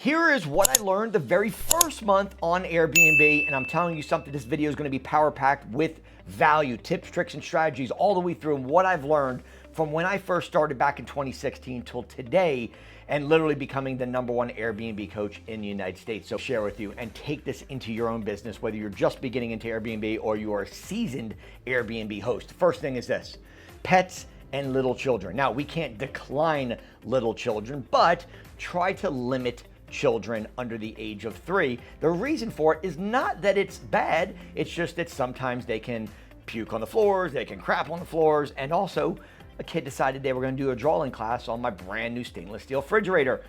Here is what I learned the very first month on Airbnb, and I'm telling you something, this video is going to be power-packed with value, tips, tricks, and strategies all the way through, and what I've learned from when I first started back in 2016 till today, and literally becoming the #1 Airbnb coach in the United States. So share with you and take this into your own business, whether you're just beginning into Airbnb or you are a seasoned Airbnb host. First thing is this: pets and little children. Now, we can't decline little children, but try to limit children under the age of 3. The reason for it is not that it's bad, it's just that sometimes they can puke on the floors, they can crap on the floors, and also a kid decided they were going to do a drawing class on my brand new stainless steel refrigerator.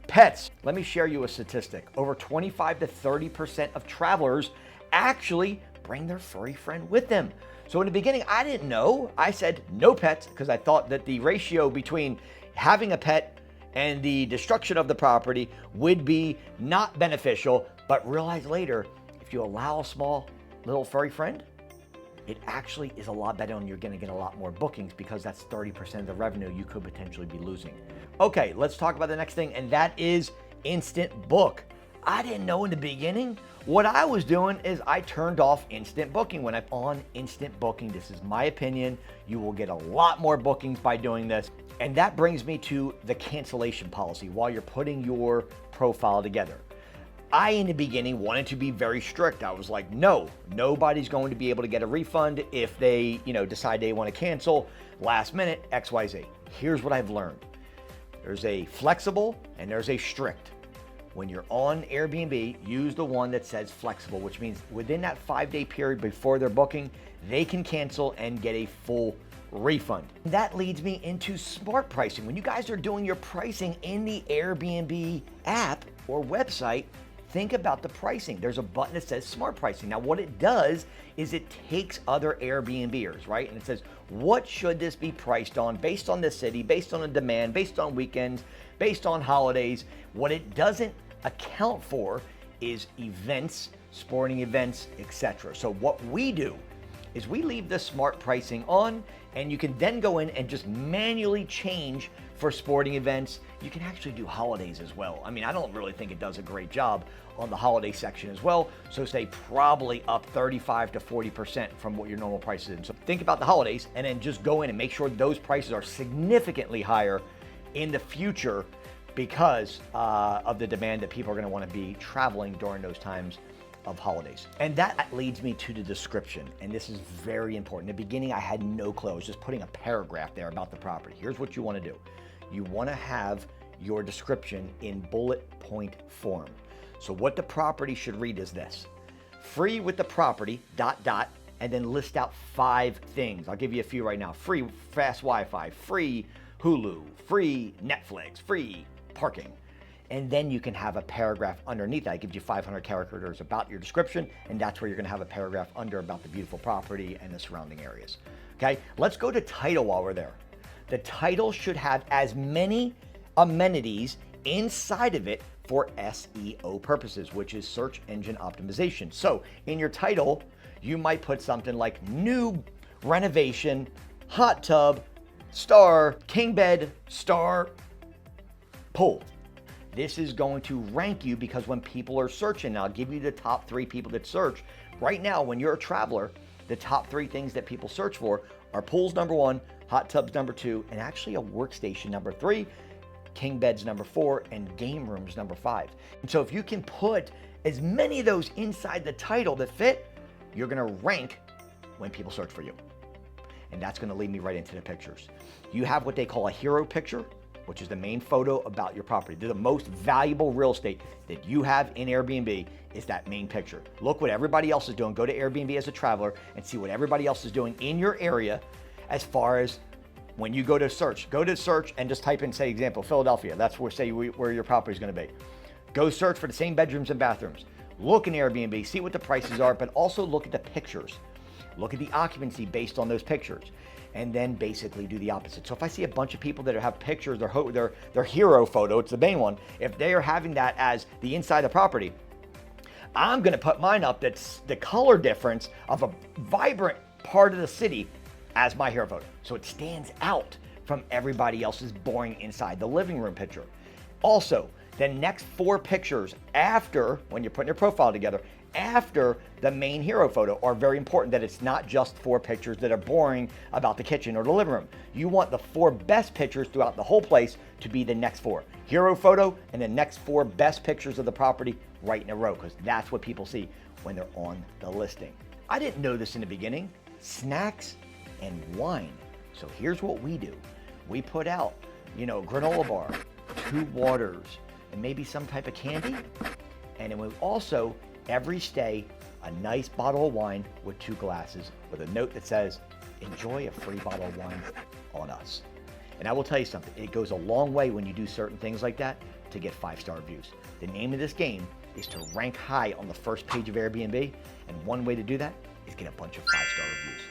Pets, let me share you a statistic. Over 25 to 30% of travelers actually bring their furry friend with them. So in the beginning, I didn't know. I said no pets because I thought that the ratio between having a pet and the destruction of the property would be not beneficial, but realized later, if you allow a small little furry friend, it actually is a lot better and you're gonna get a lot more bookings because that's 30% of the revenue you could potentially be losing. Okay, let's talk about the next thing, and that is instant book. I didn't know in the beginning. What I was doing is I turned off instant booking. When I'm on instant booking, this is my opinion, you will get a lot more bookings by doing this. And that brings me to the cancellation policy while you're putting your profile together. I, in the beginning, wanted to be very strict. I was like, no, nobody's going to be able to get a refund if they, decide they want to cancel last minute, XYZ. Here's what I've learned. There's a flexible and there's a strict. When you're on Airbnb, use the one that says flexible, which means within that 5-day period before their booking, they can cancel and get a full refund. That leads me into smart pricing. When you guys are doing your pricing in the Airbnb app or website, think about the pricing. There's a button that says smart pricing. Now what it does is it takes other Airbnbers, right? And it says, what should this be priced on based on the city, based on the demand, based on weekends, based on holidays. What it doesn't account for is events, sporting events, etc. So what we do is we leave the smart pricing on, and you can then go in and just manually change for sporting events. You can actually do holidays as well. I mean, I don't really think it does a great job on the holiday section as well. So say probably up 35 to 40% from what your normal price is. So think about the holidays and then just go in and make sure those prices are significantly higher in the future because of the demand that people are gonna wanna be traveling during those times of holidays. And that leads me to the description, and this is very important. In the beginning, I had no clue. I was just putting a paragraph there about the property. Here's what you wanna do. You wanna have your description in bullet point form. So what the property should read is this: free with the property, ... and then list out 5 things. I'll give you a few right now. Free fast Wi-Fi, free Hulu, free Netflix, free parking. And then you can have a paragraph underneath that. It gives you 500 characters about your description, and that's where you're gonna have a paragraph under about the beautiful property and the surrounding areas. Okay, let's go to title while we're there. The title should have as many amenities inside of it for SEO purposes, which is search engine optimization. So in your title, you might put something like new renovation, hot tub, star, king bed, star, pool. This is going to rank you because when people are searching, I'll give you the top 3 people that search. Right now, when you're a traveler, the top 3 things that people search for are pools #1, hot tubs #2, and actually a workstation #3, king beds #4, and game rooms #5. And so if you can put as many of those inside the title that fit, you're gonna rank when people search for you. And that's gonna lead me right into the pictures. You have what they call a hero picture, which is the main photo about your property. The most valuable real estate that you have in Airbnb is that main picture. Look what everybody else is doing. Go to Airbnb as a traveler and see what everybody else is doing in your area as far as when you go to search. Go to search and just type in, say, example, Philadelphia. That's where your property is gonna be. Go search for the same bedrooms and bathrooms. Look in Airbnb, see what the prices are, but also look at the pictures. Look at the occupancy based on those pictures, and then basically do the opposite. So if I see a bunch of people that have pictures, their hero photo, it's the main one, if they are having that as the inside of the property, I'm gonna put mine up that's the color difference of a vibrant part of the city as my hero photo. So it stands out from everybody else's boring inside the living room picture. Also, The next 4 pictures after, when you're putting your profile together, after the main hero photo are very important, that it's not just 4 pictures that are boring about the kitchen or the living room. You want the 4 best pictures throughout the whole place to be the next 4. Hero photo and the next 4 best pictures of the property right in a row, because that's what people see when they're on the listing. I didn't know this in the beginning. Snacks and wine. So here's what we do. We put out, granola bar, 2 waters, and maybe some type of candy. And then we also, every stay, a nice bottle of wine with 2 glasses with a note that says, enjoy a free bottle of wine on us. And I will tell you something, it goes a long way when you do certain things like that to get 5-star reviews. The name of this game is to rank high on the first page of Airbnb. And one way to do that is get a bunch of 5-star reviews.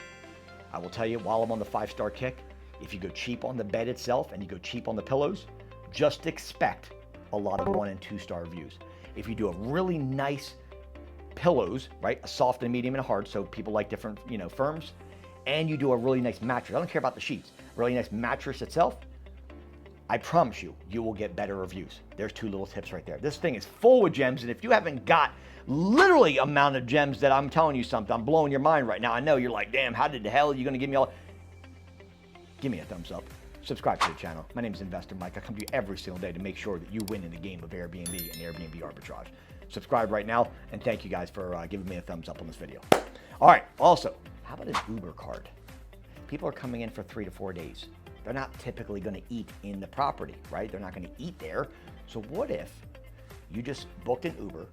I will tell you, while I'm on the 5-star kick, if you go cheap on the bed itself and you go cheap on the pillows, just expect a lot of 1 and 2-star reviews. If you do a really nice pillows, right? A soft and medium and a hard, so people like different, firms, and you do a really nice mattress. I don't care about the sheets. Really nice mattress itself. I promise you, you will get better reviews. There's 2 little tips right there. This thing is full with gems, and if you haven't got literally amount of gems that I'm telling you something, I'm blowing your mind right now. I know you're like, damn, how did the hell are you gonna give me all? Give me a thumbs up. Subscribe to the channel. My name is Investor Mike. I come to you every single day to make sure that you win in the game of Airbnb and Airbnb arbitrage. Subscribe right now, and thank you guys for giving me a thumbs up on this video. All right, also, how about an Uber card? People are coming in for 3 to 4 days. They're not typically gonna eat in the property, right? They're not gonna eat there. So what if you just booked an Uber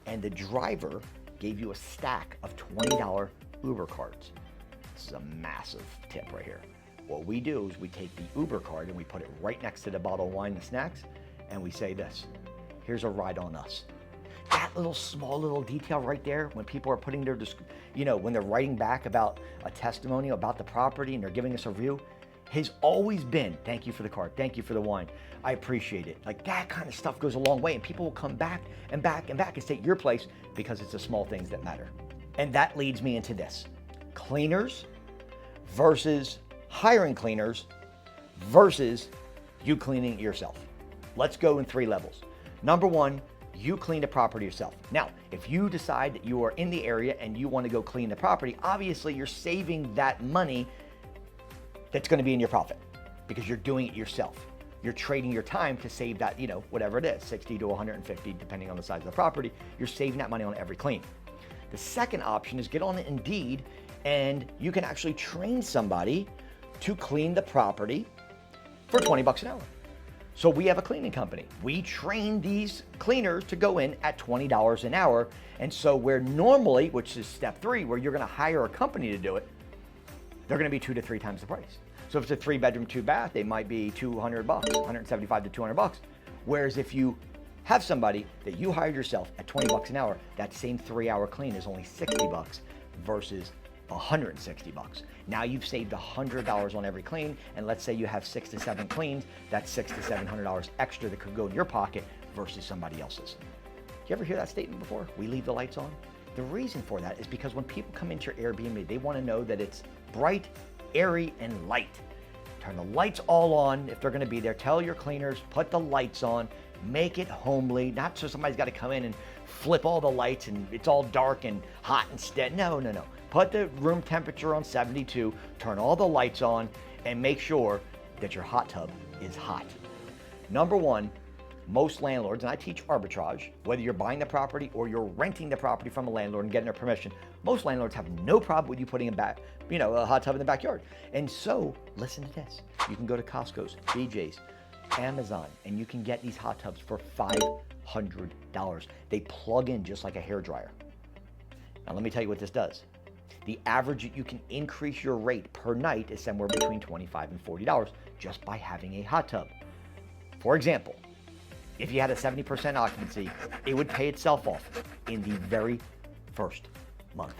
and the driver gave you a stack of $20 Uber cards? This is a massive tip right here. What we do is we take the Uber card and we put it right next to the bottle of wine and snacks, and we say this, here's a ride on us. That small little detail right there, when people are putting their, when they're writing back about a testimonial about the property and they're giving us a review, has always been, thank you for the card, thank you for the wine, I appreciate it. Like that kind of stuff goes a long way, and people will come back and back and back and stay at your place because it's the small things that matter. And that leads me into this. Cleaners versus hiring cleaners versus you cleaning it yourself. Let's go in 3 levels. Number 1, you clean the property yourself. Now, if you decide that you are in the area and you want to go clean the property, obviously you're saving that money that's going to be in your profit because you're doing it yourself. You're trading your time to save that, whatever it is, 60 to 150, depending on the size of the property. You're saving that money on every clean. The second option is get on Indeed, and you can actually train somebody to clean the property for 20 bucks an hour. So we have a cleaning company. We train these cleaners to go in at $20 an hour. And so where normally, which is step 3, where you're gonna hire a company to do it, they're gonna be 2 to 3 times the price. So if it's a 3-bedroom, 2-bath, they might be 200 bucks, 175 to 200 bucks. Whereas if you have somebody that you hired yourself at 20 bucks an hour, that same 3-hour clean is only 60 bucks versus 160 bucks. Now you've saved $100 on every clean, and let's say you have 6 to 7 cleans, that's $600 to $700 extra that could go in your pocket versus somebody else's. You ever hear that statement before? We leave the lights on? The reason for that is because when people come into your Airbnb, they want to know that it's bright, airy, and light. Turn the lights all on if they're going to be there. Tell your cleaners, put the lights on, make it homely, not so somebody's got to come in and flip all the lights and it's all dark and hot instead. No. Put the room temperature on 72, turn all the lights on, and make sure that your hot tub is hot. Number 1, most landlords, and I teach arbitrage, whether you're buying the property or you're renting the property from a landlord and getting their permission, most landlords have no problem with you putting a hot tub in the backyard. And so, listen to this. You can go to Costco's, BJ's, Amazon, and you can get these hot tubs for $500. They plug in just like a hairdryer. Now let me tell you what this does. The average that you can increase your rate per night is somewhere between $25 and $40 just by having a hot tub. For example, if you had a 70% occupancy, it would pay itself off in the very first month.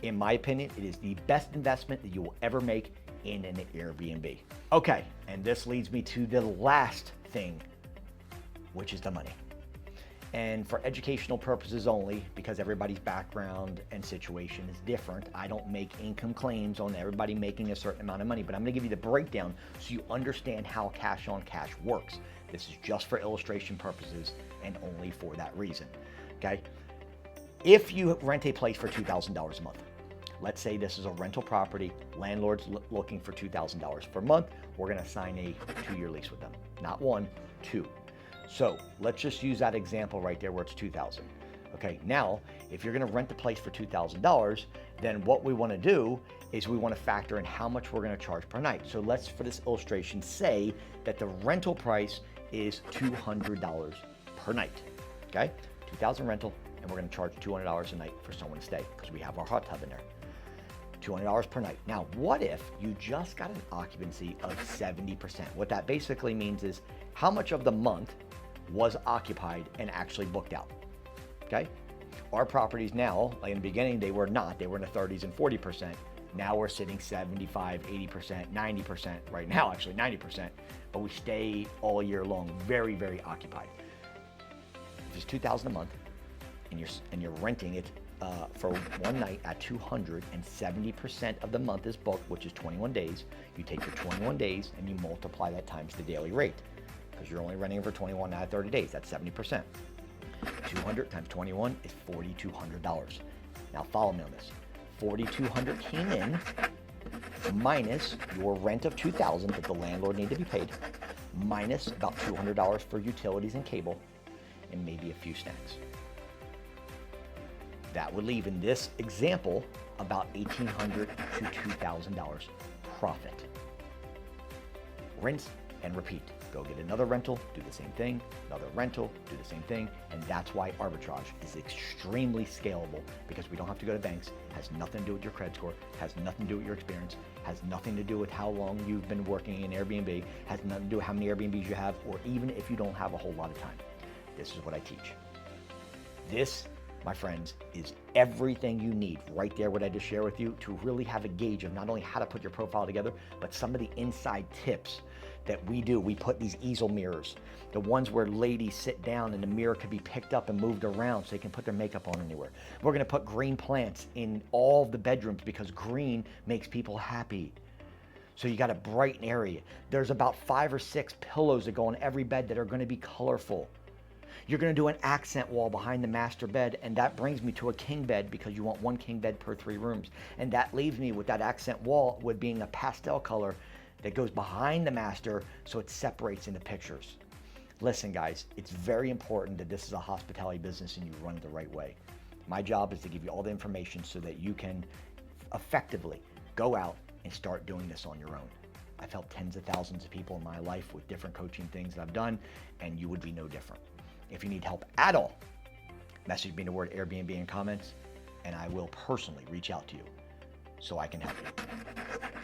In my opinion, it is the best investment that you will ever make in an Airbnb. Okay, and this leads me to the last thing, which is the money. And for educational purposes only, because everybody's background and situation is different, I don't make income claims on everybody making a certain amount of money, but I'm gonna give you the breakdown so you understand how cash on cash works. This is just for illustration purposes and only for that reason, okay? If you rent a place for $2,000 a month, let's say this is a rental property, landlord's looking for $2,000 per month, we're gonna sign a 2-year lease with them. Not 1, 2. So let's just use that example right there where it's $2,000. Okay, now if you're gonna rent the place for $2,000, then what we wanna do is we wanna factor in how much we're gonna charge per night. So let's, for this illustration, say that the rental price is $200 per night, okay? 2,000 rental, and we're gonna charge $200 a night for someone to stay because we have our hot tub in there. $200 per night. Now, what if you just got an occupancy of 70%? What that basically means is how much of the month was occupied and actually booked out, okay? Our properties now, like in the beginning, they were not. They were in the 30s and 40%. Now we're sitting 75, 80%, 90%, right now actually 90%, but we stay all year long, very, very occupied. If it's $2,000 a month and you're renting it for one night at 200 and 70% of the month is booked, which is 21 days, you take your 21 days and you multiply that times the daily rate because you're only renting for 21 out of 30 days, that's 70%. 200 times 21 is $4,200. Now follow me on this. 4,200 came in minus your rent of 2,000 that the landlord needed to be paid, minus about $200 for utilities and cable, and maybe a few snacks. That would leave in this example about $1,800 to $2,000 profit. Rinse and repeat. Go get another rental, do the same thing, another rental, do the same thing, and that's why arbitrage is extremely scalable because we don't have to go to banks, has nothing to do with your credit score, has nothing to do with your experience, has nothing to do with how long you've been working in Airbnb, has nothing to do with how many Airbnbs you have, or even if you don't have a whole lot of time. This is what I teach. This, my friends, is everything you need right there, what I just shared with you, to really have a gauge of not only how to put your profile together, but some of the inside tips that we do. We put these easel mirrors, the ones where ladies sit down and the mirror could be picked up and moved around so they can put their makeup on anywhere. We're gonna put green plants in all the bedrooms because green makes people happy. So you got a bright area. There's about 5 or 6 pillows that go on every bed that are gonna be colorful. You're gonna do an accent wall behind the master bed, and that brings me to a king bed because you want 1 king bed per 3 rooms. And that leaves me with that accent wall with being a pastel color that goes behind the master so it separates into pictures. Listen guys, it's very important that this is a hospitality business and you run it the right way. My job is to give you all the information so that you can effectively go out and start doing this on your own. I've helped tens of thousands of people in my life with different coaching things that I've done, and you would be no different. If you need help at all, message me the word Airbnb in comments, and I will personally reach out to you so I can help you.